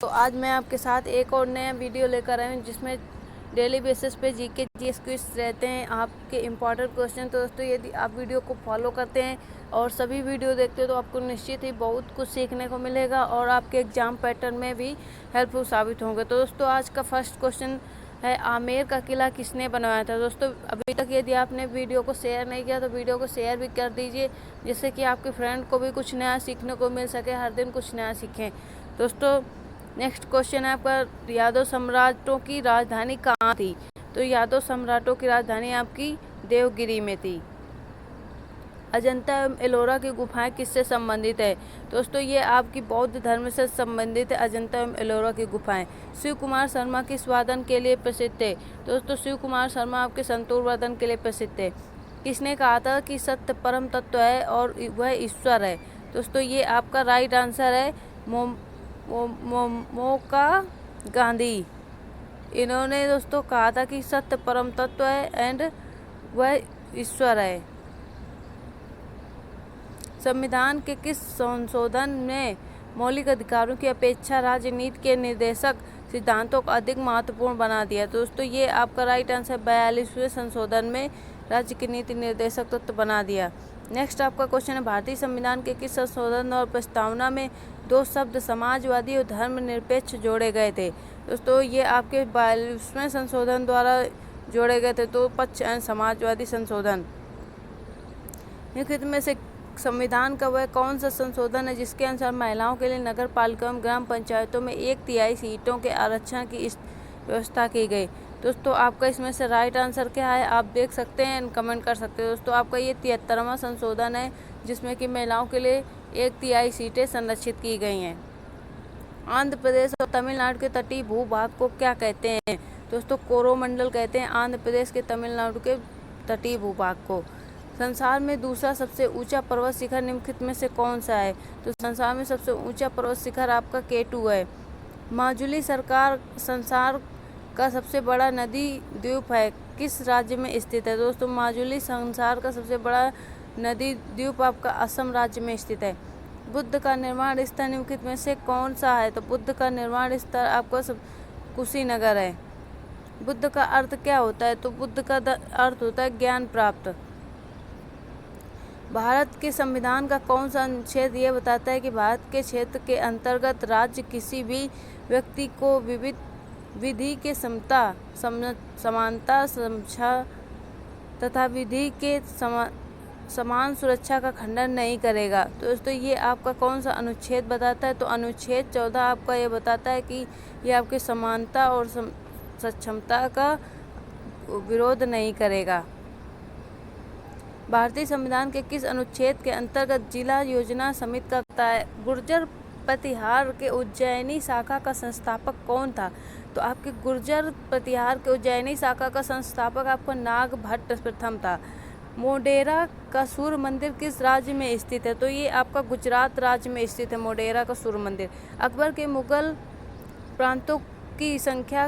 तो आज मैं आपके साथ एक और नया वीडियो लेकर आया हूँ जिसमें डेली बेसिस पे जीके जीएस क्विज रहते हैं, आपके इम्पॉर्टेंट क्वेश्चन। तो दोस्तों यदि आप वीडियो को फॉलो करते हैं और सभी वीडियो देखते हैं तो आपको निश्चित ही बहुत कुछ सीखने को मिलेगा और आपके एग्जाम पैटर्न में भी हेल्पफुल साबित होंगे। तो दोस्तों आज का फर्स्ट क्वेश्चन है, आमेर का किला किसने बनवाया था। दोस्तों अभी तक यदि आपने वीडियो को शेयर नहीं किया तो वीडियो को शेयर भी कर दीजिए, जिससे कि आपके फ्रेंड को भी कुछ नया सीखने को मिल सके, हर दिन कुछ नया सीखें। दोस्तों नेक्स्ट क्वेश्चन है आपका, यादव सम्राटों की राजधानी कहाँ थी। तो यादव सम्राटों की राजधानी आपकी देवगिरी में थी। अजंता एवं एलोरा की गुफाएं किससे संबंधित है। दोस्तों ये आपकी बौद्ध धर्म से संबंधित है, अजंता एवं एलोरा की गुफाएं। शिव कुमार शर्मा किस वादन के लिए प्रसिद्ध है। दोस्तों शिव कुमार शर्मा आपके संतूर वादन के लिए प्रसिद्ध है। किसने कहा था कि सत्य परम तत्व है और वह ईश्वर है। दोस्तों ये आपका राइट आंसर है, मोका गांधी। इन्होंने दोस्तों कहा था कि सत्य परम तत्व है एंड वह ईश्वर है। संविधान के किस संशोधन ने मौलिक अधिकारों की अपेक्षा राजनीति के निर्देशक सिद्धांतों को अधिक महत्वपूर्ण बना दिया। दोस्तों ये आपका राइट आंसर 42वें संशोधन में राज्य की नीति निर्देशक तत्व बना दिया। नेक्स्ट आपका क्वेश्चन है, भारतीय संविधान के किस संशोधन और प्रस्तावना में दो शब्द समाजवादी और धर्मनिरपेक्ष जोड़े गए थे। दोस्तों ये आपके 42वें संशोधन द्वारा जोड़े गए थे, तो पक्ष एंड समाजवादी संशोधन। निम्नलिखित में से संविधान का वह कौन सा संशोधन है जिसके अनुसार महिलाओं के लिए नगर पालिका एवं ग्राम पंचायतों में 1/3 सीटों के आरक्षण की व्यवस्था की गई। दोस्तों आपका इसमें से राइट आंसर क्या है आप देख सकते हैं एंड कमेंट कर सकते हैं। दोस्तों आपका ये 73वां संशोधन है जिसमें कि महिलाओं के लिए 1/3 सीटें संरक्षित की गई हैं। आंध्र प्रदेश और तमिलनाडु के तटीय भूभाग को क्या कहते हैं। दोस्तों कोरोमंडल कहते हैं आंध्र प्रदेश के तमिलनाडु के तटीय भूभाग को। संसार में दूसरा सबसे ऊंचा पर्वत शिखर निम्नलिखित में से कौन सा है। तो संसार में सबसे ऊंचा पर्वत शिखर आपका K2 है। माजुली संसार का सबसे बड़ा नदी द्वीप है, किस राज्य में स्थित है। दोस्तों माजुली संसार का सबसे बड़ा नदी द्वीप आपका असम राज्य में स्थित है। बुद्ध का निर्माण स्थल निम्नलिखित में से कौन सा है। तो बुद्ध का निर्माण स्थल आपका कुशीनगर है। बुद्ध का अर्थ क्या होता है। तो बुद्ध का अर्थ होता है ज्ञान प्राप्त। भारत के संविधान का कौन सा अनुच्छेद ये बताता है कि भारत के क्षेत्र के अंतर्गत राज्य किसी भी व्यक्ति को विधि के समता समानता समझा तथा विधि के समान सुरक्षा का खंडन नहीं करेगा। तो दोस्तों ये आपका कौन सा अनुच्छेद बताता है। तो अनुच्छेद 14 आपका ये बताता है कि ये आपकी समानता और सक्षमता का विरोध नहीं करेगा। भारतीय संविधान के किस अनुच्छेद के अंतर्गत जिला योजना समिति का होता है। गुर्जर प्रतिहार के उज्जैनी शाखा का संस्थापक कौन था। तो आपके गुर्जर प्रतिहार के उज्जैनी शाखा का संस्थापक आपका नागभट्ट प्रथम था। मोढेरा का सूर्य मंदिर किस राज्य में स्थित है। तो ये आपका गुजरात राज्य में स्थित है मोढेरा का सूर्य मंदिर। अकबर के मुगल प्रांतों की संख्या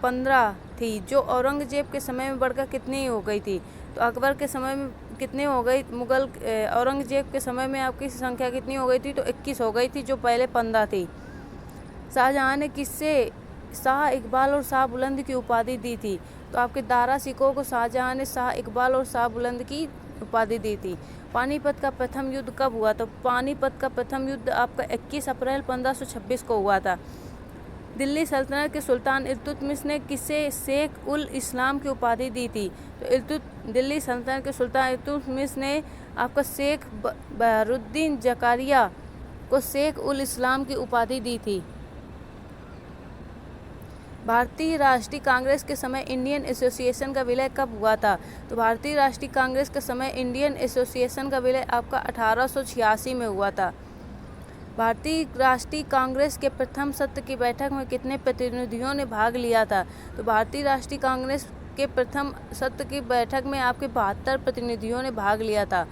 15 थी जो औरंगजेब के समय में बढ़कर कितनी हो गई थी। तो अकबर के समय में कितनी हो गई, औरंगजेब के समय में आपकी संख्या कितनी हो गई थी। तो 21 हो गई थी जो पहले 15 थी। शाहजहां ने किससे शाह इकबाल और शाह बुलंद की उपाधि दी थी। तो आपके दारा सिकों को शाहजहां ने शाह इकबाल और शाह बुलंद की उपाधि दी थी। पानीपत का प्रथम युद्ध कब हुआ। तो पानीपत का प्रथम युद्ध आपका 21 अप्रैल 1526 को हुआ था। दिल्ली सल्तनत के सुल्तान इल्तुतमिश ने किसे शेख उल इस्लाम की उपाधि दी थी। तो दिल्ली सल्तनत के सुल्तान इल्तुतमिश ने आपका शेख बहरुद्दीन जकारिया को शेख उल इस्लाम की उपाधि दी थी। भारतीय राष्ट्रीय कांग्रेस के समय इंडियन एसोसिएशन का विलय कब हुआ था। तो भारतीय राष्ट्रीय कांग्रेस के समय इंडियन एसोसिएशन का विलय आपका 1886 में हुआ था। भारतीय राष्ट्रीय कांग्रेस के प्रथम सत्र की बैठक में कितने प्रतिनिधियों ने भाग लिया था। तो भारतीय राष्ट्रीय कांग्रेस के प्रथम सत्र की बैठक में आपके 72 प्रतिनिधियों ने भाग लिया था।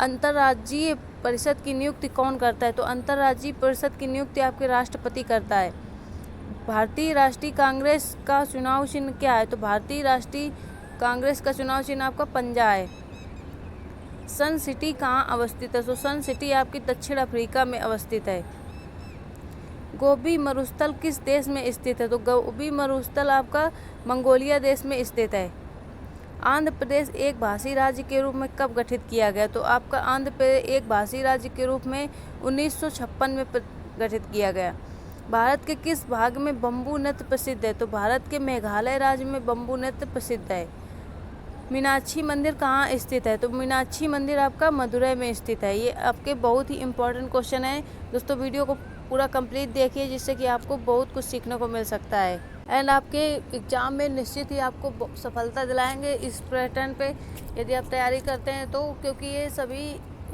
अंतर्राज्यीय परिषद की नियुक्ति कौन करता है। तो अंतर्राज्यीय परिषद की नियुक्ति आपके राष्ट्रपति करता है। भारतीय राष्ट्रीय कांग्रेस का चुनाव चिन्ह क्या है। तो भारतीय राष्ट्रीय कांग्रेस का चुनाव चिन्ह आपका पंजा है। सन सिटी कहाँ अवस्थित है। तो सन सिटी आपकी दक्षिण अफ्रीका में अवस्थित है। गोबी मरुस्थल किस देश में स्थित है? तो गोबी मरुस्थल आपका मंगोलिया देश में स्थित है। आंध्र प्रदेश एक भाषी राज्य के रूप में कब गठित किया गया? तो आपका आंध्र प्रदेश एक भाषी राज्य के रूप में 1956 में गठित किया गया। भारत के किस भाग में बम्बू नृत्य प्रसिद्ध है? तो भारत के मेघालय राज्य में बम्बू नृत्य प्रसिद्ध है। मीनाक्षी मंदिर कहाँ स्थित है? तो मीनाक्षी मंदिर आपका मदुरई में स्थित है। ये आपके बहुत ही इंपॉर्टेंट क्वेश्चन है दोस्तों, वीडियो को पूरा कंप्लीट देखिए जिससे कि आपको बहुत कुछ सीखने को मिल सकता है एंड आपके एग्ज़ाम में निश्चित ही आपको सफलता दिलाएंगे इस पैटर्न पे यदि आप तैयारी करते हैं तो, क्योंकि ये सभी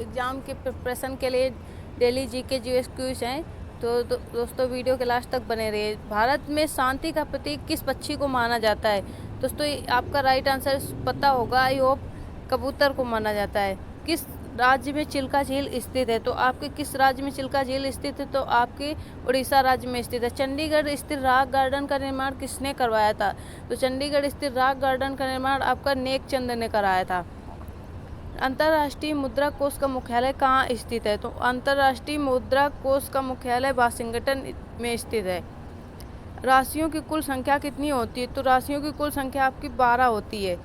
एग्ज़ाम के प्रिपरेशन के लिए डेली जीके जीएस क्विज हैं। तो दोस्तों वीडियो के लास्ट तक बने रहिए। भारत में शांति का प्रतीक किस पक्षी को माना जाता है? दोस्तों आपका राइट आंसर पता होगा, आई होप, कबूतर को माना जाता है। किस राज्य में चिल्का झील स्थित है? तो आपके किस राज्य में चिल्का झील स्थित है? तो आपके उड़ीसा राज्य में स्थित है। चंडीगढ़ स्थित रॉक गार्डन का निर्माण किसने करवाया था? तो चंडीगढ़ स्थित रॉक गार्डन का निर्माण आपका नेक चंद ने कराया था। अंतर्राष्ट्रीय मुद्रा कोष का मुख्यालय कहाँ स्थित है? तो अंतर्राष्ट्रीय मुद्रा कोष का मुख्यालय वाशिंगटन में स्थित है। राशियों की कुल संख्या कितनी होती है? तो राशियों की कुल संख्या आपकी 12 होती है।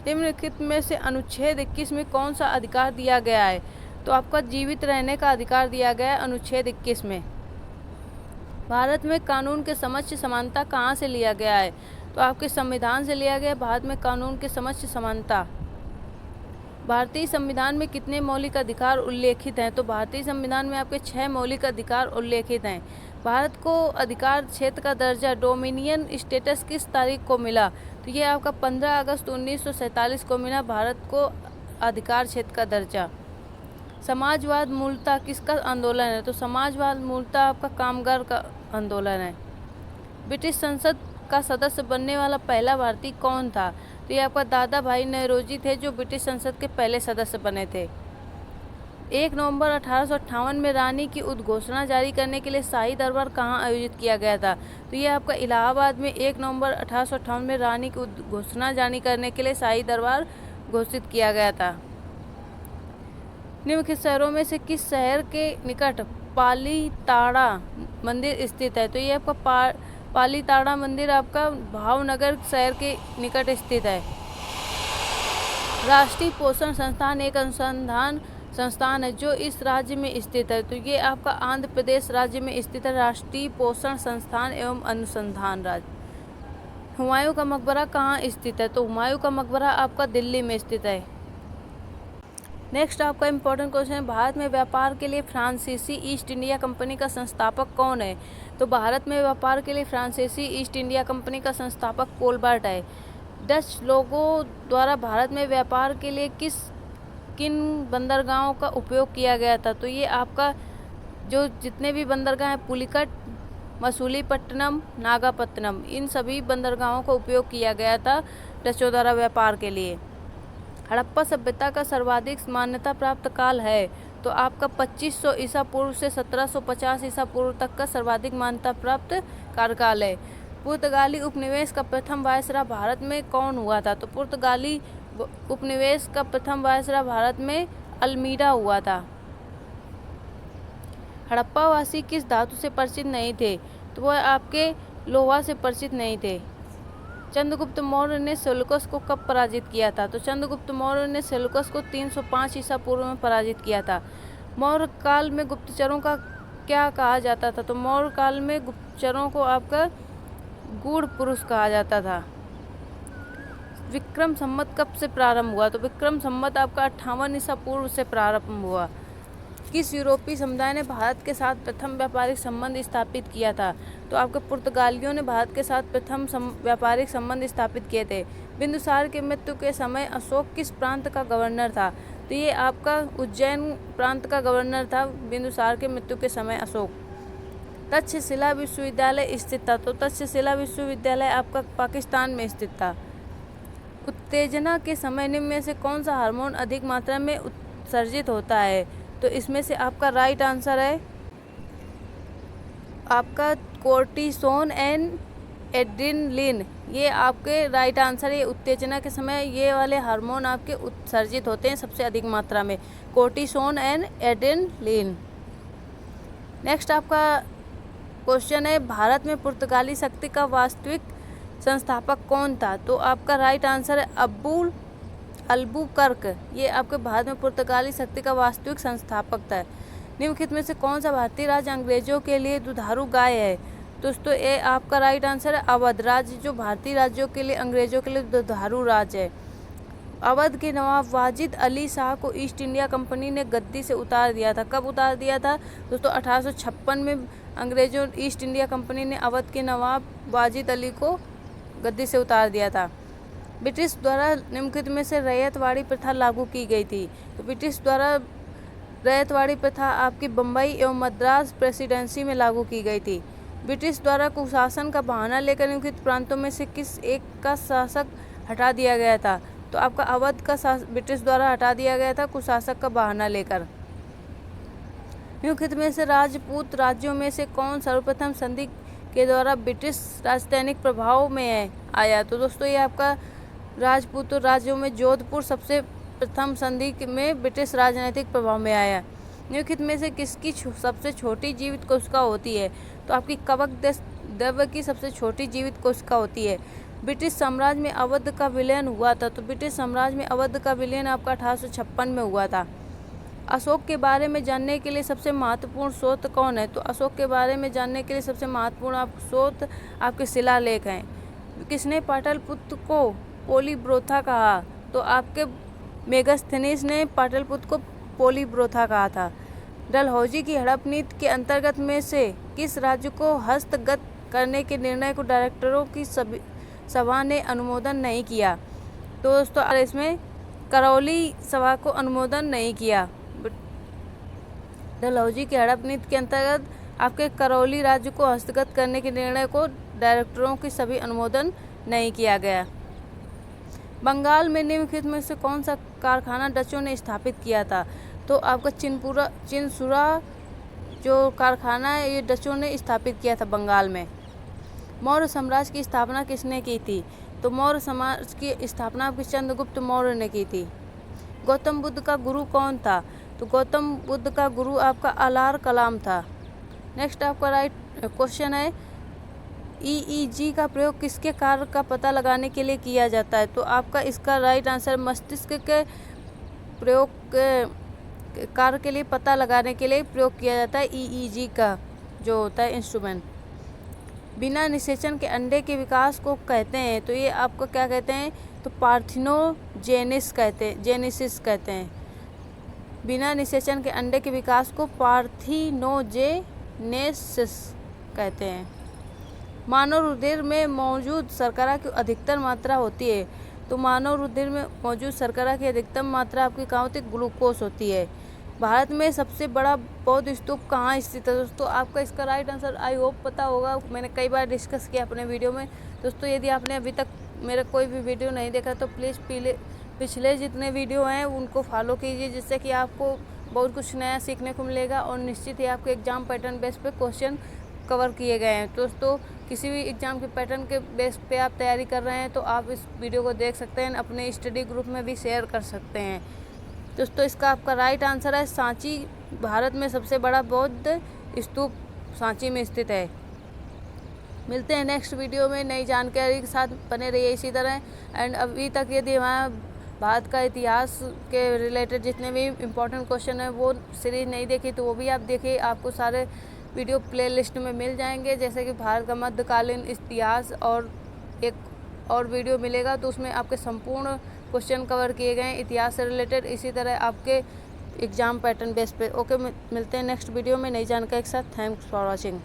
निम्नलिखित में से अनुच्छेद 21 में कौन सा अधिकार दिया गया है? तो आपका जीवित रहने का अधिकार दिया गया है अनुच्छेद 21 में। भारत में कानून के समक्ष समानता कहाँ से लिया गया है? तो आपके संविधान से लिया गया। भारत में कानून के समक्ष समानता। भारतीय संविधान में कितने मौलिक अधिकार उल्लेखित हैं? तो भारतीय संविधान में आपके 6 मौलिक अधिकार उल्लेखित हैं। भारत को अधिकार क्षेत्र का दर्जा डोमिनियन स्टेटस किस तारीख को मिला? तो ये आपका 15 अगस्त 1947 को मिला भारत को अधिकार क्षेत्र का दर्जा। समाजवाद मूलतः किसका आंदोलन है? तो समाजवाद मूलतः आपका कामगार का आंदोलन है। ब्रिटिश संसद का सदस्य बनने वाला पहला भारतीय कौन था? तो ये आपका दादा भाई नौरोजी थे जो ब्रिटिश संसद के पहले सदस्य बने थे। 1 नवंबर 1858 में रानी की उद्घोषणा जारी करने के लिए शाही दरबार कहाँ आयोजित किया गया था? तो ये आपका इलाहाबाद में 1 नवंबर 1858 में रानी की उद्घोषणा जारी करने के लिए शाही दरबार घोषित किया गया था। निम्नलिखित शहरों में से किस शहर के निकट पालीताड़ा मंदिर स्थित है? तो ये आपका पालीताड़ा मंदिर आपका भावनगर शहर के निकट स्थित है। राष्ट्रीय पोषण संस्थान एक अनुसंधान संस्थान है जो इस राज्य में स्थित है। तो ये आपका आंध्र प्रदेश राज्य में स्थित है, राष्ट्रीय पोषण संस्थान एवं अनुसंधान राज्य। हुमायूं का मकबरा कहाँ स्थित है? तो हुमायूं का मकबरा आपका दिल्ली में स्थित है। नेक्स्ट आपका इम्पोर्टेंट क्वेश्चन है, भारत में व्यापार के लिए फ्रांसीसी ईस्ट इंडिया कंपनी का संस्थापक कौन है? तो भारत में व्यापार के लिए फ्रांसीसी ईस्ट इंडिया कंपनी का संस्थापक कोलबर्ट है। डच लोगों द्वारा भारत में व्यापार के लिए किन बंदरगाहों का उपयोग किया गया था? तो ये आपका जो जितने भी बंदरगाह हैं, पुलिकट, मसूलीपट्टनम, नागापट्टनम, इन सभी बंदरगाहों का उपयोग किया गया था डचों द्वारा व्यापार के लिए। हड़प्पा सभ्यता का सर्वाधिक मान्यता प्राप्त काल है? तो आपका 2500 ईसा पूर्व से 1750 ईसा पूर्व तक का सर्वाधिक मान्यता प्राप्त कार्यकाल है। पुर्तगाली उपनिवेश का प्रथम वायसराय भारत में कौन हुआ था? तो पुर्तगाली उपनिवेश का प्रथम वायसराय भारत में अल्मीडा हुआ था। हड़प्पावासी किस धातु से परिचित नहीं थे? तो वह आपके लोहा से परिचित नहीं थे। चंद्रगुप्त मौर्य ने सेल्यूकस को कब पराजित किया था? तो चंद्रगुप्त मौर्य ने सेल्यूकस को 305 ईसा पूर्व में पराजित किया था। मौर्य काल में गुप्तचरों का क्या कहा जाता था? तो मौर्य काल में गुप्तचरों को आपका गूढ़ पुरुष कहा जाता था। विक्रम संवत कब से प्रारंभ हुआ? तो विक्रम संवत आपका 58 ईसा पूर्व से प्रारंभ हुआ। किस यूरोपीय समुदाय ने भारत के साथ प्रथम व्यापारिक संबंध स्थापित किया था? तो आपके पुर्तगालियों ने भारत के साथ प्रथम व्यापारिक संबंध स्थापित किए थे। बिंदुसार के मृत्यु के समय अशोक किस प्रांत का गवर्नर था? तो ये आपका उज्जैन प्रांत का गवर्नर था बिंदुसार के मृत्यु के समय अशोक। तक्षशिला विश्वविद्यालय स्थित था? तो तक्षशिला विश्वविद्यालय आपका पाकिस्तान में स्थित था। उत्तेजना के समय निम्न में से कौन सा हार्मोन अधिक मात्रा में उत्सर्जित होता है? तो इसमें से आपका राइट आंसर है आपका कोर्टिसोन एंड एड्रेनलिन। ये आपके राइट आंसर है। उत्तेजना के समय ये वाले हार्मोन आपके उत्सर्जित होते हैं सबसे अधिक मात्रा में, कोर्टिसोन एंड एड्रेनलिन। नेक्स्ट आपका क्वेश्चन है, भारत में पुर्तगाली शक्ति का वास्तविक संस्थापक कौन था? तो आपका राइट आंसर है अल्बुकर्क। ये आपके भारत में पुर्तगाली शक्ति का वास्तविक संस्थापक था। निम्नलिखित में से कौन सा भारतीय राज्य अंग्रेजों के लिए दुधारू गाय है? दोस्तों ये आपका राइट आंसर है अवध राज्य, जो भारतीय राज्यों के लिए अंग्रेजों के लिए दुधारू राज्य है। अवध के नवाब वाजिद अली शाह को ईस्ट इंडिया कंपनी ने गद्दी से उतार दिया था। कब उतार दिया था? दोस्तों 1856 में अंग्रेजों ईस्ट इंडिया कंपनी ने अवध के नवाब वाजिद अली को गद्दी से उतार दिया था। ब्रिटिश द्वारा निम्नलिखित में से रैयतवाड़ी प्रथा लागू की गई थी। तो ब्रिटिश द्वारा रैयतवाड़ी प्रथा आपकी बम्बई एवं मद्रास प्रेसिडेंसी में लागू की गई थी। ब्रिटिश द्वारा कुशासन का बहाना लेकर निम्नलिखित प्रांतों में से किस एक का शासक हटा दिया गया था? तो आपका अवध का ब्रिटिश द्वारा हटा दिया गया था कुशासक का बहाना लेकर। निम्नलिखित में से राजपूत राज्यों में से कौन सर्वप्रथम संधि के द्वारा ब्रिटिश राजतैनिक प्रभाव में आया? तो दोस्तों ये आपका राजपूत राज्यों में जोधपुर सबसे प्रथम संधि में ब्रिटिश राजनीतिक प्रभाव में आया। निम्नलिखित में से किसकी सबसे छोटी जीवित कोशिका होती है? तो आपकी कवक द्रव्य की सबसे छोटी जीवित कोशिका होती है। ब्रिटिश साम्राज्य में अवध का विलयन हुआ था। तो ब्रिटिश साम्राज्य में अवध का विलयन आपका 1856 में हुआ था। अशोक के बारे में जानने के लिए सबसे महत्वपूर्ण स्रोत कौन है? तो अशोक के बारे में जानने के लिए सबसे महत्वपूर्ण स्रोत आपके शिलालेख हैं। किसने पाटलिपुत्र को पोलीब्रोथा कहा? तो आपके मेगास्थनीज ने पाटलिपुत्र को पोलीब्रोथा कहा था। डलहौजी की हड़प नीति के अंतर्गत में से किस राज्य को हस्तगत करने के निर्णय को डायरेक्टरों की सभा ने अनुमोदन नहीं किया? तो दोस्तों इसमें करौली सभा को अनुमोदन नहीं किया। डलहौजी की हड़प नीति के अंतर्गत आपके करौली राज्य को हस्तगत करने के निर्णय को डायरेक्टरों की सभी अनुमोदन नहीं किया गया। बंगाल में निम्नलिखित में से कौन सा कारखाना डचों ने स्थापित किया था? तो आपका चिनसुरा जो कारखाना है ये डचों ने स्थापित किया था बंगाल में। मौर्य साम्राज्य की स्थापना किसने की थी? तो मौर्य साम्राज्य की स्थापना आपके चंद्रगुप्त मौर्य ने की थी। गौतम बुद्ध का गुरु कौन था? तो गौतम बुद्ध का गुरु आपका अलार कलाम था। नेक्स्ट आपका राइट क्वेश्चन है, EEG का प्रयोग किसके कार्य का पता लगाने के लिए किया जाता है? तो आपका इसका राइट आंसर मस्तिष्क के प्रयोग कार्य के लिए पता लगाने के लिए प्रयोग किया जाता है EEG का जो होता है इंस्ट्रूमेंट। बिना निषेचन के अंडे के विकास को कहते हैं। तो ये आपको क्या कहते हैं? तो पार्थिनोजेनेसिस कहते हैं। बिना निषेचन के अंडे के विकास को पार्थिनोजेनेसिस कहते हैं। मानव रुधिर में मौजूद शर्करा की अधिकतर मात्रा होती है। तो मानव रुधिर में मौजूद शर्करा की अधिकतम मात्रा आपकी कहाँ होती है? ग्लूकोज होती है। भारत में सबसे बड़ा बौद्ध स्तूप कहाँ स्थित है? दोस्तों आपका इसका राइट आंसर आई होप पता होगा, मैंने कई बार डिस्कस किया अपने वीडियो में। दोस्तों यदि आपने अभी तक मेरा कोई भी वीडियो नहीं देखा तो प्लीज़ पिछले जितने वीडियो हैं उनको फॉलो कीजिए, जिससे कि आपको बहुत कुछ नया सीखने को मिलेगा और निश्चित ही आपके एग्जाम पैटर्न बेस पे क्वेश्चन कवर किए गए हैं। दोस्तों किसी भी एग्ज़ाम के पैटर्न के बेस पे आप तैयारी कर रहे हैं तो आप इस वीडियो को देख सकते हैं, अपने स्टडी ग्रुप में भी शेयर कर सकते हैं। दोस्तों इसका आपका राइट आंसर है सांची। भारत में सबसे बड़ा बौद्ध स्तूप सांची में स्थित है। मिलते हैं नेक्स्ट वीडियो में नई जानकारी के साथ, बने रहिए इसी तरह। एंड अभी तक यदि हमारा भारत का इतिहास के रिलेटेड जितने भी इम्पोर्टेंट क्वेश्चन हैं वो सीरीज़ नहीं देखी तो वो भी आप देखिए, आपको सारे वीडियो प्लेलिस्ट में मिल जाएंगे। जैसे कि भारत का मध्यकालीन इतिहास और एक और वीडियो मिलेगा तो उसमें आपके संपूर्ण क्वेश्चन कवर किए गए हैं इतिहास से रिलेटेड, इसी तरह आपके एग्ज़ाम पैटर्न बेस पे। ओके, मिलते हैं नेक्स्ट वीडियो में नई जानकारी के साथ। Thanks for watching.